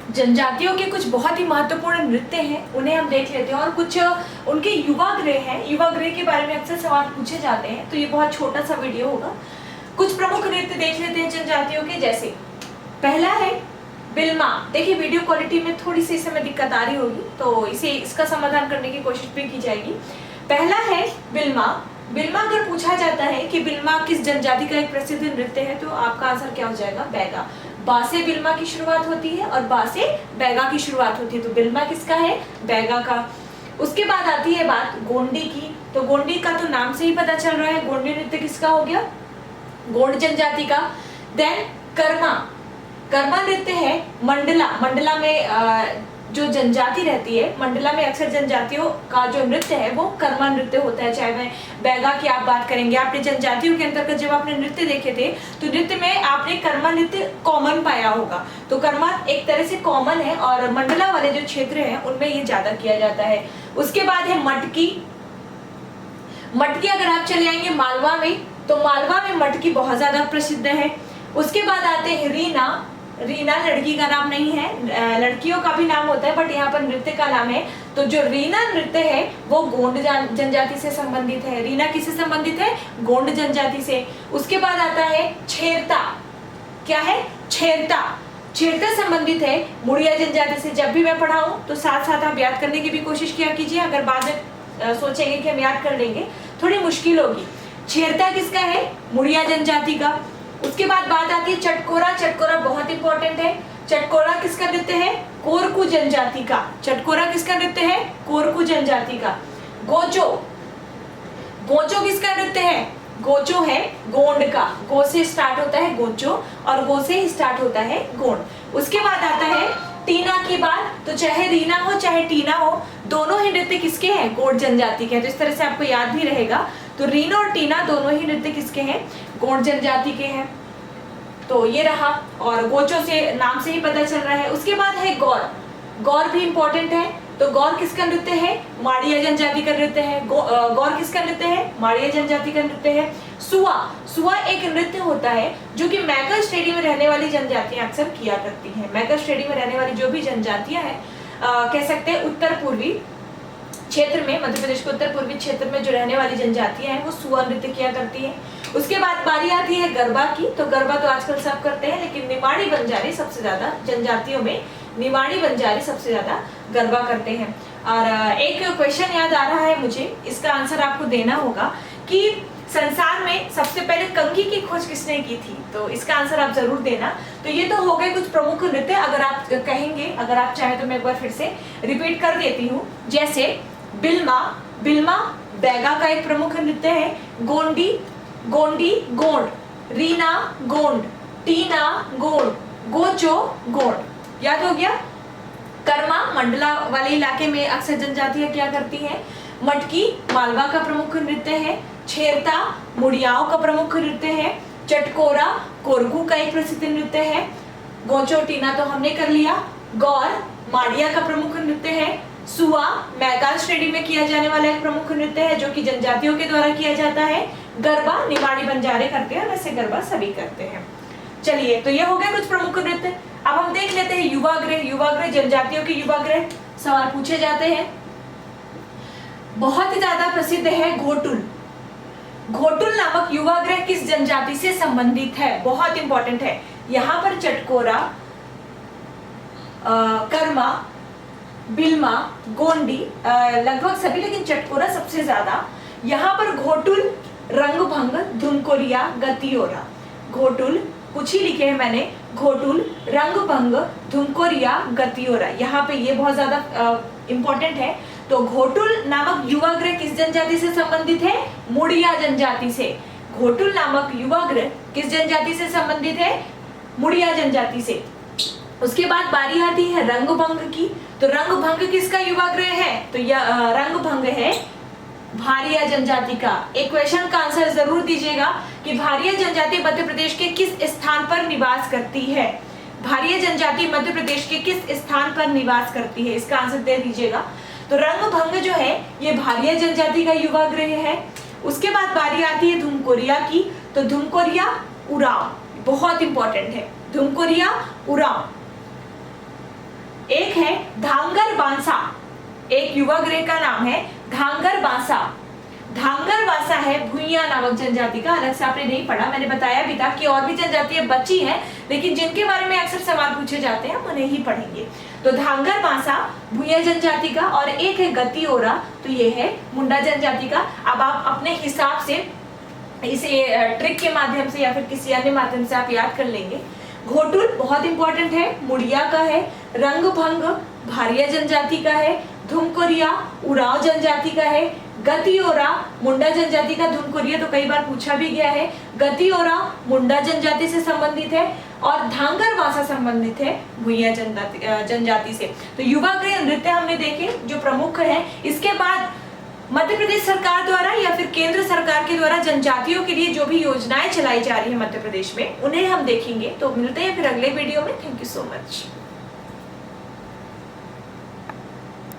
जनजातियों के कुछ बहुत ही महत्वपूर्ण नृत्य हैं, उन्हें हम देख लेते हैं। और कुछ उनके युवा गृह हैं, युवा गृह के बारे में अक्सर सवाल पूछे जाते हैं, तो ये बहुत छोटा सा वीडियो होगा। कुछ प्रमुख नृत्य देख लेते हैं जनजातियों के। जैसे पहला है बिल्मा। देखिए वीडियो क्वालिटी में थोड़ी सी समय दिक्कत आ रही होगी, तो इसका समाधान करने की कोशिश भी की जाएगी। पहला है बिल्मा। बिल्मा अगर पूछा जाता है कि बिल्मा किस जनजाति का एक प्रसिद्ध नृत्य है, तो आपका आंसर क्या हो जाएगा? बैगा। बा से बिल्मा की शुरुआत होती है और बा से बैगा की शुरुआत होती है, तो बिल्मा किसका है? बैगा का। उसके बाद आती है बात गोंडी की। तो गोंडी का तो नाम से ही पता चल रहा है, गोंडी नृत्य किसका हो गया? गोंड जनजाति का। देन कर्मा। कर्मा नृत्य है मंडला। मंडला में जो जनजाति रहती है, मंडला में अक्सर जनजातियों का जो नृत्य है वो कर्मा नृत्य होता है। चाहे मैं बैगा की आप बात करेंगे, आपने जनजातियों के अंतर्गत जब आपने नृत्य देखे थे तो नृत्य में आपने कर्मा नृत्य कॉमन पाया होगा। तो कर्मा एक तरह से कॉमन है और मंडला वाले जो क्षेत्र हैं उनमें ये ज्यादा किया जाता है। उसके बाद है मटकी। मटकी अगर आप चले आएंगे मालवा में, तो मालवा में मटकी बहुत ज्यादा प्रसिद्ध है। उसके बाद आते हैं रीना। रीना लड़की का नाम नहीं है, लड़कियों का भी नाम होता है, बट यहाँ पर नृत्य का नाम है। तो जो रीना नृत्य है वो गोंड जनजाति से संबंधित है। रीना किससे संबंधित है? गोंड जनजाति से। उसके बाद आता है छेरता। क्या है? छेरता। छेरता संबंधित है मुड़िया जनजाति से। जब भी मैं पढ़ाऊं तो साथ साथ आप याद करने की भी कोशिश किया कीजिए, अगर बाद में सोचेंगे कि हम याद कर लेंगे थोड़ी मुश्किल होगी। छेरता किसका है? मुड़िया जनजाति का। उसके बाद बात आती है चटकोरा। चटकोरा बहुत इंपॉर्टेंट है। चटकोरा किसका नृत्य है? कोरकू जनजाति का। चटकोरा किसका नृत्य है? कोरकू जनजाति का। गोचो। गोचो किसका नृत्य है? गोचो है गोंड का। गो से स्टार्ट होता है गोचो और गो से ही स्टार्ट होता है गोंड। उसके बाद आता है टीना की बात। तो चाहे रीना हो चाहे टीना हो, दोनों ही नृत्य किसके हैं? गोंड जनजाति के हैं। तो इस तरह से आपको याद भी रहेगा। तो रीना और टीना दोनों ही नृत्य किसके हैं? गोंड जनजाति के हैं। तो ये रहा, और गोचो से नाम से ही पता चल रहा है। उसके बाद है गौर। गौर भी इंपॉर्टेंट है। तो गौर किसका नृत्य है? माड़िया जनजाति का नृत्य है। गौर किसका नृत्य है? माड़िया जनजाति का नृत्य है। सुआ। सुआ एक नृत्य होता है जो कि मैगर स्टेडी में रहने वाली जनजातियां अक्सर किया करती हैं। मैगर स्टेडी में रहने वाली जो भी जनजातियां हैं, कह सकते हैं उत्तर पूर्वी क्षेत्र में, मध्य प्रदेश के उत्तर पूर्वी क्षेत्र में जो रहने वाली जनजातियां हैं वो सुआ नृत्य किया करती हैं। उसके बाद बारी आती है गरबा की। तो गरबा तो आजकल सब करते हैं, लेकिन निमाड़ी बंजारी सबसे ज्यादा जनजातियों में, निमाड़ी बंजारी सबसे ज्यादा गरबा करते हैं। और एक क्वेश्चन याद आ रहा है मुझे, इसका आंसर आपको देना होगा कि संसार में सबसे पहले कंघी की खोज किसने की थी? तो इसका आंसर आप जरूर देना। तो ये तो हो गए कुछ प्रमुख नृत्य। अगर आप कहेंगे, अगर आप चाहे तो मैं एक बार फिर से रिपीट कर देती हूँ। जैसे बिल्मा। बिल्मा बैगा का एक प्रमुख नृत्य है। गोंडी, गोंडी गोंड। रीना गोंड। टीना गोंड। गोचो गोंड। याद हो गया? कर्मा मंडला वाले इलाके में अक्सर जनजातियां क्या करती हैं? मटकी मालवा का प्रमुख नृत्य है। छेरता मुड़ियाओं का प्रमुख नृत्य है। चटकोरा कोरगू का एक प्रसिद्ध नृत्य है। गोचो टीना तो हमने कर लिया। गौर माड़िया का प्रमुख नृत्य है। सुआ मैदान श्रेणी में किया जाने वाला एक प्रमुख नृत्य है जो कि जनजातियों के द्वारा किया जाता है। गरबा निमाड़ी बंजारे करते हैं, वैसे गरबा सभी करते हैं। चलिए, तो ये हो गए कुछ प्रमुख नृत्य। अब हम देख लेते हैं युवा गृह। युवा गृह जनजातियों के युवा गृह सवाल पूछे जाते हैं। बहुत ही ज्यादा प्रसिद्ध है घोटुल। घोटुल नामक युवा गृह किस जनजाति से संबंधित है? बहुत इंपॉर्टेंट है। यहाँ पर चटकोरा, कर्मा, बिल्मा, गोंडी लगभग सभी, लेकिन चटकोरा सबसे ज्यादा। यहाँ पर घोटुल, रंगभंग, धुमकोरिया, गतियोरा। घोटुल कुछ ही लिखे हैं मैंने। घोटुल, रंगभंग, धुमकोरिया, गतियोरा। यहाँ पे ये बहुत ज्यादा इंपॉर्टेंट है। तो घोटुल नामक युवा गृह किस जनजाति से संबंधित है? मुड़िया जनजाति से। घोटुल नामक युवा गृह किस जनजाति से संबंधित है? मुड़िया जनजाति से। उसके बाद बारी आती है रंगभंग की। तो रंगभंग किसका युवा गृह है? तो यह रंगभंग है भारिया जनजाति का। एक क्वेश्चन का आंसर जरूर दीजिएगा कि भारिया जनजाति मध्य प्रदेश के किस स्थान पर निवास करती है? भारिया जनजाति मध्य प्रदेश के किस स्थान पर निवास करती है? इसका आंसर दे दीजिएगा। तो रंगभंग जो है ये भारिया जनजाति का युवा गृह है। उसके बाद बारी आती है धुमकोरिया की। तो धुमकोरिया उराव बहुत इंपॉर्टेंट है। धुमकोरिया उराव एक है धांगर बांसा, एक युवा गृह का नाम है धांगर बांसा। धांगर बांसा है भुइयां नामक जनजाति का, अलग से आपने नहीं पढ़ा, मैंने बताया भी था कि और भी जनजातियां बची हैं, लेकिन जिनके बारे में अक्सर सवाल पूछे जाते हैं हम उन्हें ही पढ़ेंगे। तो धांगर बांसा भुइयां जनजाति का, और एक है गति ओरा, तो ये है मुंडा जनजाति का। अब आप अपने हिसाब से इसे ट्रिक के माध्यम से या फिर किसी अन्य माध्यम से आप याद कर लेंगे। घोटुल बहुत इंपॉर्टेंट है, मुड़िया का है। रंगभंग भारिया जनजाति का है। धुमकोरिया उराव जनजाति का है। गतिओरा मुंडा जनजाति का। धुमकोरिया तो कई बार पूछा भी गया है। गतिओरा मुंडा जनजाति से संबंधित है, और धांगर बांसा संबंधित है भुइयां जनजाति से। तो युवा गृह नृत्य हमने देखे जो प्रमुख है। इसके बाद मध्य प्रदेश सरकार द्वारा या फिर केंद्र सरकार के द्वारा जनजातियों के लिए जो भी योजनाएं चलाई जा रही है मध्य प्रदेश में, उन्हें हम देखेंगे। तो मिलते हैं फिर अगले वीडियो में। Thank you so much.